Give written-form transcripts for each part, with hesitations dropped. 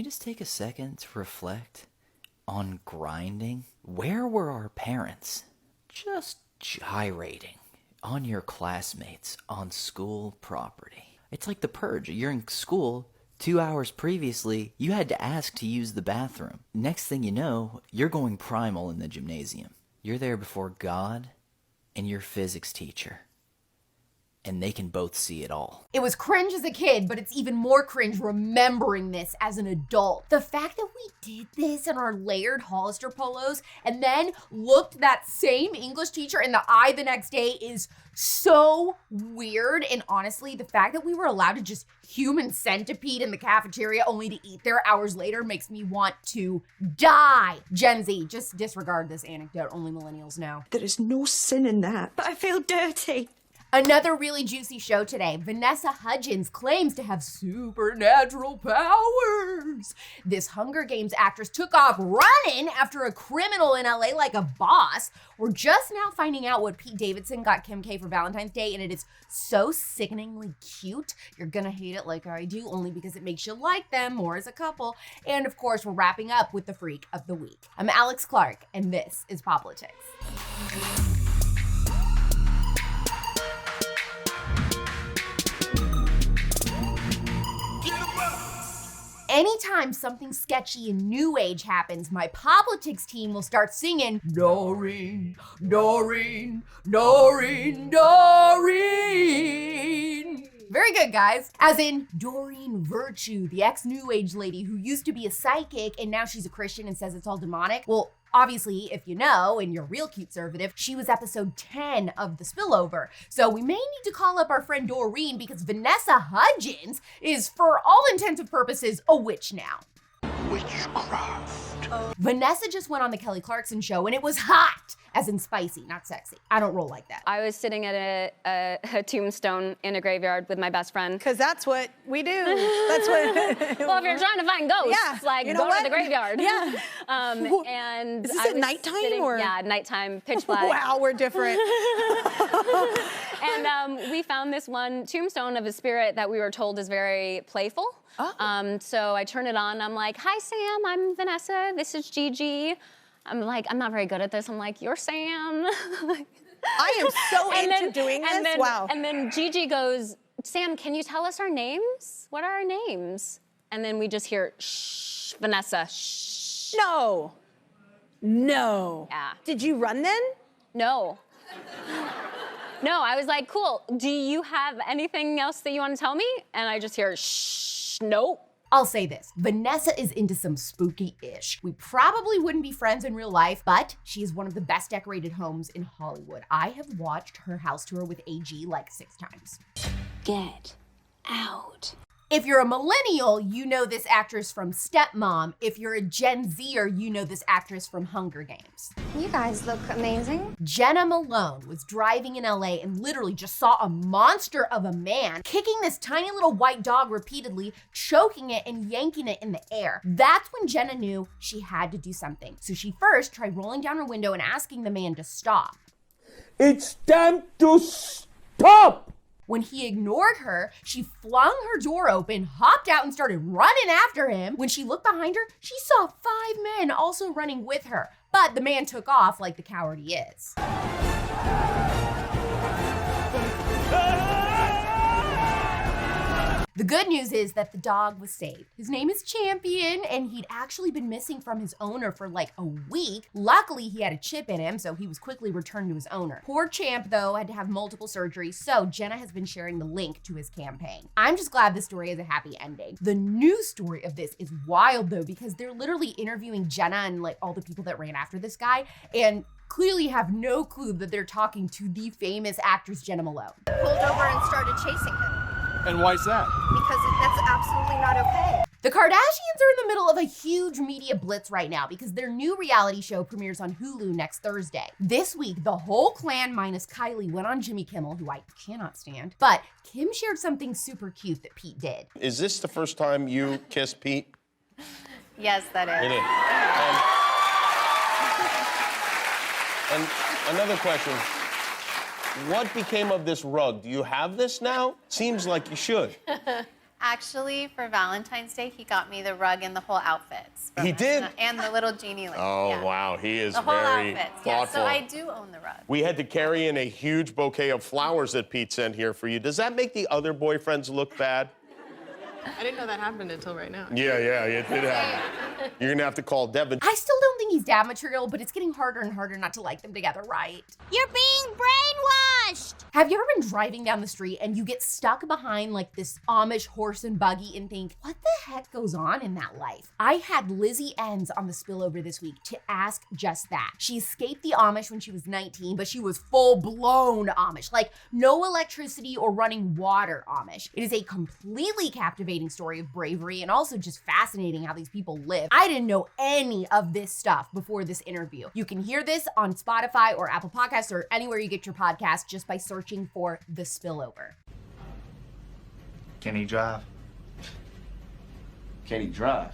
we just take a second to reflect on grinding? Where were our parents? Just gyrating on your classmates on school property. It's like the purge. You're in school, 2 hours previously, you had to ask to use the bathroom. Next thing you know, you're going primal in the gymnasium. You're there before God and your physics teacher. And they can both see it all. It was cringe as a kid, but it's even more cringe remembering this as an adult. The fact that we did this in our layered Hollister polos and then looked that same English teacher in the eye the next day is so weird. And honestly, the fact that we were allowed to just human centipede in the cafeteria only to eat there hours later makes me want to die. Gen Z, just disregard this anecdote. Only millennials know. There is no sin in that. But I feel dirty. Another really juicy show today. Vanessa Hudgens claims to have supernatural powers. This Hunger Games actress took off running after a criminal in LA like a boss. We're just now finding out what Pete Davidson got Kim K for Valentine's Day, and it is so sickeningly cute. You're gonna hate it like I do, only because it makes you like them more as a couple. And of course, we're wrapping up with the Freak of the Week. I'm AlexClark, and this is POPlitics. Anytime something sketchy and new age happens, my POPlitics team will start singing, Doreen, Doreen, Doreen, Doreen. Very good, guys. As in Doreen Virtue, the ex-new age lady who used to be a psychic and now she's a Christian and says it's all demonic. Well, obviously, if you know, and you're a real CUTEservative, she was episode 10 of The Spillover. So we may need to call up our friend Doreen because Vanessa Hudgens is, for all intents and purposes, a witch now. Witchcraft. Vanessa just went on the Kelly Clarkson show and it was hot, as in spicy, not sexy. I don't roll like that. I was sitting at a tombstone in a graveyard with my best friend. Because that's what we do. That's what. Well, if you're trying to find ghosts, yeah, like, you know go what? to the graveyard. Yeah. And is this I at was nighttime sitting, or? Yeah, nighttime, pitch black. Wow, we're different. And we found this one tombstone of a spirit that we were told is very playful. Oh. So I turn it on. I'm like, hi, Sam. I'm Vanessa. This is Gigi. I'm like, I'm not very good at this. I'm like, you're Sam. I am so into doing this. Wow. And then Gigi goes, Sam, can you tell us our names? What are our names? And then we just hear, shh, Vanessa, shh. No. No. Yeah. Did you run then? No. No, I was like, cool. Do you have anything else that you want to tell me? And I just hear, shh, nope. I'll say this, Vanessa is into some spooky-ish. We probably wouldn't be friends in real life, but she is one of the best decorated homes in Hollywood. I have watched her house tour with AG like 6 times. Get out. If you're a millennial, you know this actress from Stepmom. If you're a Gen Zer, you know this actress from Hunger Games. You guys look amazing. Jenna Malone was driving in LA and literally just saw a monster of a man kicking this tiny little white dog repeatedly, choking it and yanking it in the air. That's when Jenna knew she had to do something. So she first tried rolling down her window and asking the man to stop. It's time to stop! When he ignored her, she flung her door open, hopped out, and started running after him. When she looked behind her, she saw 5 men also running with her. But the man took off like the coward he is. The good news is that the dog was saved. His name is Champion, and he'd actually been missing from his owner for like a week. Luckily, he had a chip in him, so he was quickly returned to his owner. Poor Champ, though, had to have multiple surgeries, so Jenna has been sharing the link to his campaign. I'm just glad this story has a happy ending. The news story of this is wild, though, because they're literally interviewing Jenna and like all the people that ran after this guy, and clearly have no clue that they're talking to the famous actress Jenna Malone. Pulled over and started chasing him. And why's that? Because that's absolutely not okay. The Kardashians are in the middle of a huge media blitz right now because their new reality show premieres on Hulu next Thursday. This week, the whole clan minus Kylie went on Jimmy Kimmel, who I cannot stand, but Kim shared something super cute that Pete did. Is this the first time you kissed Pete? Yes, that is. It is. And another question. What became of this rug? Do you have this now? Seems like you should. Actually, for Valentine's Day, he got me the rug and the whole outfits. He did? And the little genie lady. Oh, yeah. wow. He is The whole very outfits. thoughtful. Yeah, so I do own the rug. We had to carry in a huge bouquet of flowers that Pete sent here for you. Does that make the other boyfriends look bad? I didn't know that happened until right now. Yeah, it did happen. You're going to have to call Devin. I still don't think he's dad material, but it's getting harder and harder not to like them together, right? You're being brainwashed! Have you ever been driving down the street and you get stuck behind like this Amish horse and buggy and think, what the heck goes on in that life? I had Lizzie Enns on the spillover this week to ask just that. She escaped the Amish when she was 19, but she was full-blown Amish, like no electricity or running water Amish. It is a completely captivating story of bravery and also just fascinating how these people live. I didn't know any of this stuff before this interview. You can hear this on Spotify or Apple Podcasts or anywhere you get your podcast just by searching for The Spillover. Can he drive? Can he drive?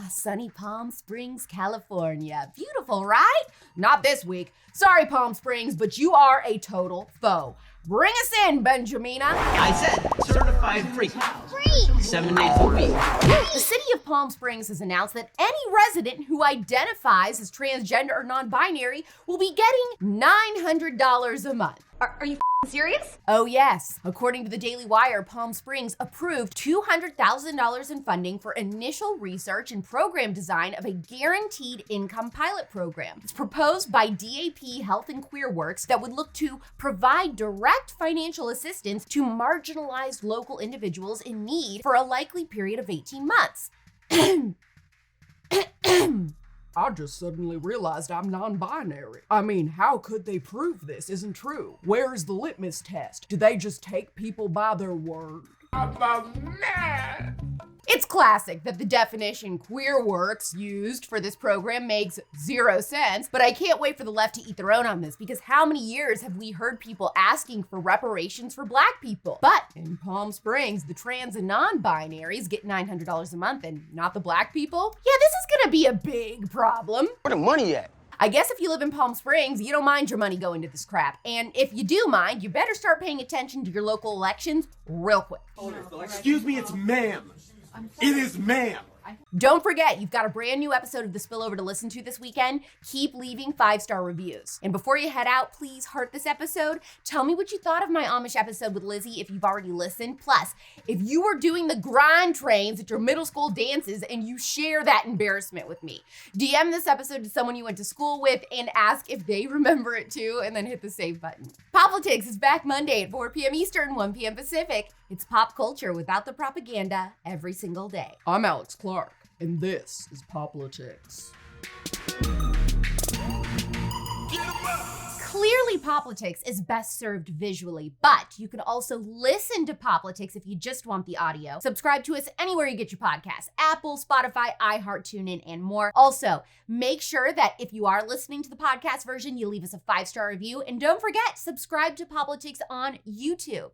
Sunny Palm Springs, California. Beautiful, right? Not this week. Sorry, Palm Springs, but you are a total foe. Bring us in, Benjamina. I said certified freak. Freak! 7 days a week. The city of Palm Springs has announced that any resident who identifies as transgender or non-binary will be getting $900 a month. Are you serious? Oh yes. According to the Daily Wire, Palm Springs approved $200,000 in funding for initial research and program design of a guaranteed income pilot program. It's proposed by DAP Health and Queer Works that would look to provide direct financial assistance to marginalized local individuals in need for a likely period of 18 months. I just suddenly realized I'm non-binary. I mean, how could they prove this isn't true? Where's the litmus test? Do they just take people by their word? It's classic that the definition Queer Works used for this program makes 0 sense, but I can't wait for the left to eat their own on this because how many years have we heard people asking for reparations for Black people? But in Palm Springs, the trans and non-binaries get $900 a month and not the Black people? Yeah, this is gonna be a big problem. Where the money at? I guess if you live in Palm Springs, you don't mind your money going to this crap. And if you do mind, you better start paying attention to your local elections real quick. Excuse me, it's ma'am. It is ma'am. Don't forget, you've got a brand new episode of The Spillover to listen to this weekend. Keep leaving 5-star reviews. And before you head out, please heart this episode. Tell me what you thought of my Amish episode with Lizzie if you've already listened. Plus, if you were doing the grind trains at your middle school dances and you share that embarrassment with me, DM this episode to someone you went to school with and ask if they remember it too, and then hit the save button. POPlitics is back Monday at 4 p.m. Eastern, 1 p.m. Pacific. It's pop culture without the propaganda every single day. I'm AlexClark, and this is POPlitics. Clearly, POPlitics is best served visually, but you can also listen to POPlitics if you just want the audio. Subscribe to us anywhere you get your podcasts, Apple, Spotify, iHeart, TuneIn, and more. Also, make sure that if you are listening to the podcast version, you leave us a 5-star review. And don't forget, subscribe to POPlitics on YouTube.